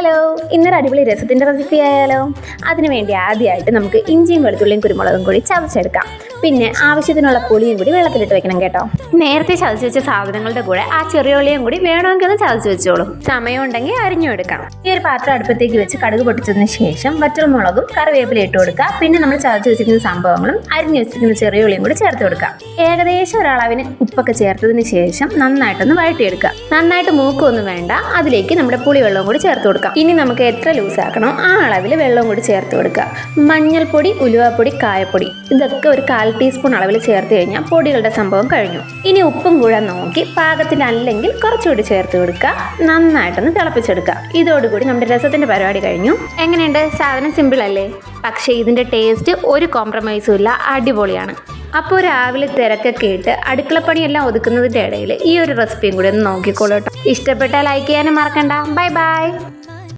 Hello, ഇന്നൊരു അടിപൊളി രസത്തിൻ്റെ recipe ആയാലോ? അതിനുവേണ്ടി ആദ്യമായിട്ട് നമുക്ക് ഇഞ്ചിയും വെളുത്തുള്ളിയും കുരുമുളകും കൂടി ചതച്ചെടുക്കാം. പിന്നെ ആവശ്യത്തിനുള്ള പുളിയും കൂടി വെള്ളത്തിലിട്ട് വെക്കണം കേട്ടോ. നേരത്തെ ചതച്ച് വെച്ച സാധനങ്ങളുടെ കൂടെ ആ ചെറിയ ഉള്ളിയും കൂടി വേണമെങ്കിൽ ഒന്ന് ചതച്ച് വെച്ചോളൂ. സമയം ഉണ്ടെങ്കിൽ അരിഞ്ഞു എടുക്കാം. ഈ ഒരു പാത്രം അടുപ്പത്തേക്ക് വെച്ച് കടുക് പൊട്ടിച്ചതിന് ശേഷം വറ്റൽമുളകും കറിവേപ്പില ഇട്ട് കൊടുക്കുക. പിന്നെ നമ്മൾ ചതച്ച് വെച്ചിരിക്കുന്ന സംഭവങ്ങളും അരിഞ്ഞു വെച്ചിരിക്കുന്ന ചെറിയ ഉള്ളിയും കൂടി ചേർത്ത് കൊടുക്കാം. ഏകദേശം ഒരളവിന് ഉപ്പൊക്കെ ചേർത്തതിന് ശേഷം നന്നായിട്ടൊന്ന് വഴറ്റിയെടുക്കുക. നന്നായിട്ട് മൂക്കൊന്നും വേണ്ട. അതിലേക്ക് നമ്മുടെ പുളിവെള്ളവും കൂടി ചേർത്ത് കൊടുക്കാം. ഇനി നമുക്ക് എത്ര ലൂസാക്കണോ ആ അളവിൽ വെള്ളവും കൂടി ചേർത്ത് കൊടുക്കുക. മഞ്ഞൾപ്പൊടി, ഉലുവാപ്പൊടി, കായപ്പൊടി ഇതൊക്കെ ഒരു 1/4 ടീസ്പൂൺ അളവിൽ ചേർത്ത് കഴിഞ്ഞാൽ പൊടികളുടെ സംഭവം കഴിഞ്ഞു. ഇനി ഉപ്പും കൂടെ നോക്കി പാകത്തിലല്ലെങ്കിൽ കുറച്ചുകൂടി ചേർത്ത് കൊടുക്കുക. നന്നായിട്ടൊന്ന് തിളപ്പിച്ചെടുക്കുക. ഇതോടുകൂടി നമ്മുടെ രസത്തിന്റെ പരിപാടി കഴിഞ്ഞു. എങ്ങനെയുണ്ട്? സാധനം സിമ്പിൾ അല്ലേ? പക്ഷേ ഇതിന്റെ ടേസ്റ്റ് ഒരു കോംപ്രമൈസും ഇല്ല. അടിപൊളിയാണ്. അപ്പോൾ രാവിലെ തിരക്കൊക്കെ ഇട്ട് അടുക്കളപ്പണിയെല്ലാം ഒതുക്കുന്നതിൻ്റെ ഇടയിൽ ഈ ഒരു റെസിപ്പിയും കൂടി ഒന്ന് നോക്കിക്കോളൂ കേട്ടോ. ഇഷ്ടപ്പെട്ടാൽ ലൈക്ക് ചെയ്യാനും മറക്കണ്ട. Bye bye.